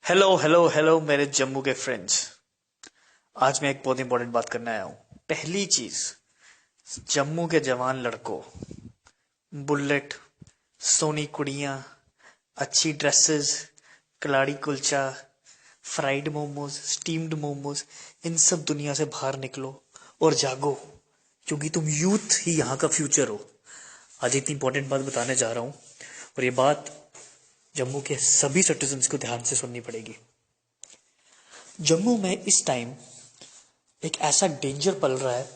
Hello hello hello मेरे जम्मू के friends. आज मैं एक बहुत इंपॉर्टेंट बात करने आया हूँ। पहली चीज, जम्मू के जवान लड़कों, बुलेट, सोनी कुड़ियाँ, अच्छी ड्रेसेस, कलाड़ी कुलचा, फ्राइड मोमोज, स्टीम्ड मोमोज, इन सब दुनिया से बाहर निकलो और जागो, क्योंकि तुम यूथ ही यहाँ का फ्यूचर हो। आज इतनी इंपॉर्टेंट बात बताने जा रहा हूँ और ये बात जम्मू के सभी सिटीजन्स को ध्यान से सुननी पड़ेगी। जम्मू में इस टाइम एक ऐसा डेंजर पल रहा है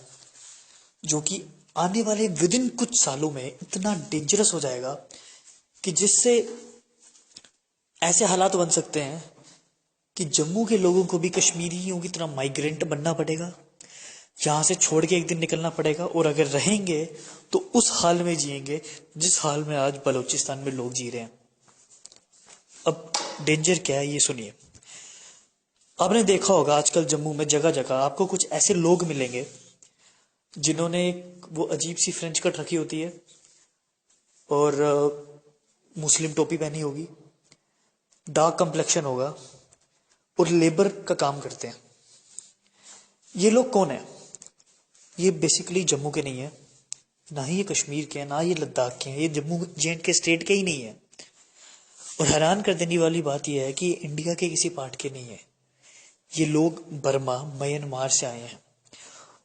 जो कि आने वाले विद इन कुछ सालों में इतना डेंजरस हो जाएगा कि जिससे ऐसे हालात बन सकते हैं कि जम्मू के लोगों को भी कश्मीरियों की तरह माइग्रेंट बनना पड़ेगा, यहां से छोड़ के एक दिन निकलना पड़ेगा, और अगर रहेंगे तो उस हाल में जिएंगे जिस हाल में आज बलूचिस्तान में लोग जी रहे हैं। अब डेंजर क्या है ये सुनिए। आपने देखा होगा आजकल जम्मू में जगह जगह आपको कुछ ऐसे लोग मिलेंगे जिन्होंने वो अजीब सी फ्रेंच कट रखी होती है और मुस्लिम टोपी पहनी होगी, डार्क कंप्लेक्शन होगा और लेबर का काम करते हैं। ये लोग कौन है? ये बेसिकली जम्मू के नहीं है, ना ही ये कश्मीर के हैं, ना ये लद्दाख के हैं, ये जम्मू जेएंड के स्टेट के ही नहीं है। और हैरान कर देने वाली बात यह है कि इंडिया के किसी पार्ट के नहीं है। ये लोग बर्मा, म्यांमार से आए हैं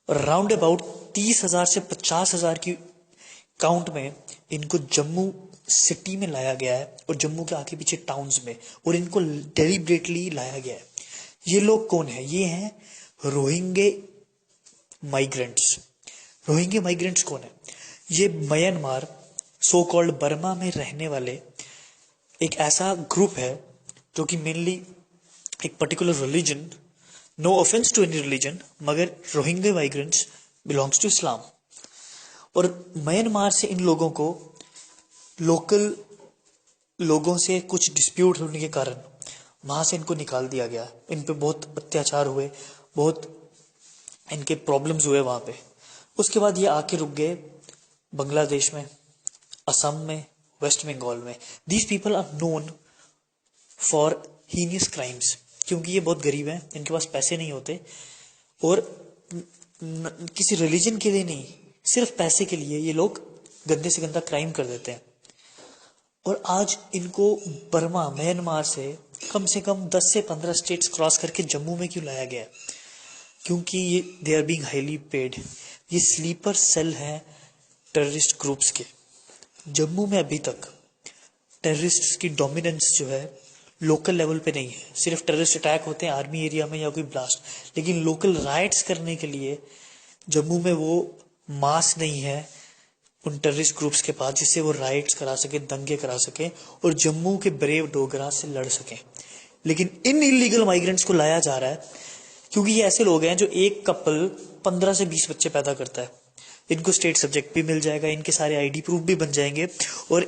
और राउंड अबाउट 30,000 से 50,000 की काउंट में इनको जम्मू सिटी में लाया गया है और जम्मू के आगे पीछे टाउन्स में, और इनको डेलिब्रेटली लाया गया है। ये लोग कौन है? ये हैं रोहिंगे माइग्रेंट्स। रोहिंगे माइग्रेंट्स कौन है? ये म्यांमार, सो कॉल्ड बर्मा में रहने वाले एक ऐसा ग्रुप है जो कि मेनली एक particular religion, no offense to any religion, मगर Rohingya migrants belongs to Islam. और म्यांमार से इन लोगों को लोकल लोगों से कुछ डिस्प्यूट होने के कारण वहां से इनको निकाल दिया गया। इन पे बहुत अत्याचार हुए, बहुत इनके प्रॉब्लम्स हुए वहां पे। उसके बाद ये आके रुक गए बांग्लादेश में, असम में, वेस्ट बंगाल में। These people are known for heinous crimes, क्योंकि ये बहुत गरीब हैं, इनके पास पैसे नहीं होते और किसी रिलीजन के लिए नहीं, सिर्फ पैसे के लिए ये लोग गंदे से गंदा क्राइम कर देते हैं। और आज इनको बर्मा, म्यांमार से कम 10 से 15 स्टेट्स क्रॉस करके जम्मू में क्यों लाया गया? क्योंकि ये they are being highly paid. ये स्लीपर सेल हैं टेररिस्ट ग्रुप्स के। जम्मू में अभी तक टेररिस्ट की डोमिनेंस जो है लोकल लेवल पे नहीं है। सिर्फ टेररिस्ट अटैक होते हैं आर्मी एरिया में या कोई ब्लास्ट, लेकिन लोकल राइट्स करने के लिए जम्मू में वो मास नहीं है उन टेररिस्ट ग्रुप्स के पास जिससे वो राइट्स करा सके, दंगे करा सके और जम्मू के ब्रेव डोगरा से लड़ सके। लेकिन इन इलीगल माइग्रेंट्स को लाया जा रहा है क्योंकि ये ऐसे लोग हैं जो एक कपल 15 से 20 बच्चे पैदा करता है। इनको स्टेट सब्जेक्ट भी मिल जाएगा, इनके सारे आईडी प्रूफ भी बन जाएंगे। और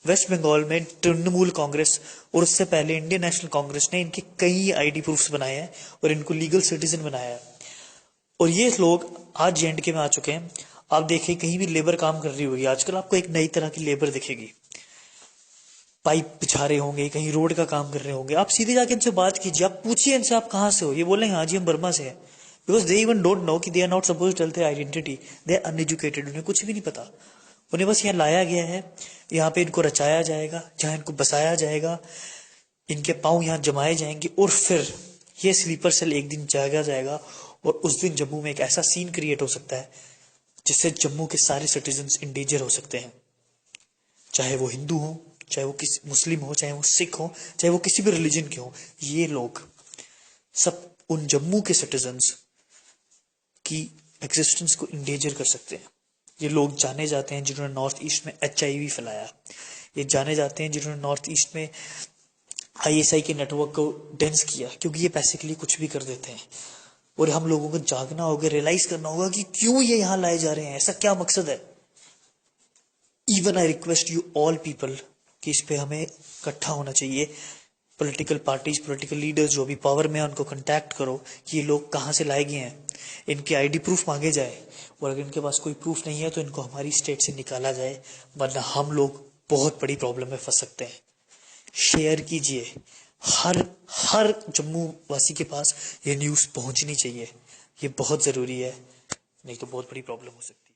वेस्ट बंगाल में तृणमूल कांग्रेस और उससे पहले इंडियन नेशनल कांग्रेस ने इनके कई आईडी प्रूफ्स बनाए हैं और इनको लीगल सिटीजन बनाया है। और ये लोग आज जेएंडके में आ चुके हैं। आप देखिए कहीं भी लेबर काम कर रही होगी आजकल, आपको एक नई तरह की लेबर दिखेगी। पाइप बिछा रहे होंगे, कहीं रोड का काम कर रहे होंगे। आप सीधे जाके इनसे बात कीजिए, आप पूछिए इनसे आप कहाँ से हो, ये बोलेंगे हाँ जी हम बर्मा से हैं। Because they even don't know कि they are not suppose tell their identity. They are uneducated, उन्हें कुछ भी नहीं पता। उन्हें बस यहाँ लाया गया है, यहाँ पे इनको रचाया जाएगा, जहाँ इनको बसाया जाएगा, इनके पांव यहाँ जमाए जाएंगे और फिर ये स्लीपर सेल एक दिन जागा जाएगा और उस दिन जम्मू में एक ऐसा सीन क्रिएट हो सकता है जिससे जम्मू के सारे सिटीजन्स इंडेंजर हो सकते हैं। चाहे वो हिंदू हो, चाहे वो किसी मुस्लिम हो, चाहे वो सिख हो, चाहे वो किसी भी रिलीजन के हो, ये लोग सब उन जम्मू के सिटीजन्स की एग्जिस्टेंस को इंडेंजर कर सकते हैं। ये लोग जाने जाते हैं जिन्होंने नॉर्थ ईस्ट में HIV फैलाया। ये जाने जाते हैं जिन्होंने नॉर्थ ईस्ट में ISI के नेटवर्क को डेंस किया, क्योंकि ये पैसे के लिए कुछ भी कर देते हैं। और हम लोगों को जागना होगा, रियलाइज करना होगा कि क्यों ये यहाँ लाए जा रहे हैं, ऐसा क्या मकसद है। Even I request you all people कि इस पे हमें इकट्ठा होना चाहिए। पॉलिटिकल पार्टीज, पॉलिटिकल लीडर्स जो भी पावर में है उनको कांटेक्ट करो कि ये लोग कहाँ से लाए गए हैं, इनके आईडी प्रूफ मांगे जाए, और अगर इनके पास कोई प्रूफ नहीं है तो इनको हमारी स्टेट से निकाला जाए, वरना हम लोग बहुत बड़ी प्रॉब्लम में फंस सकते हैं। शेयर कीजिए, हर हर जम्मू वासी के पास ये न्यूज़ पहुंचनी चाहिए। ये बहुत ज़रूरी है, नहीं तो बहुत बड़ी प्रॉब्लम हो सकती है।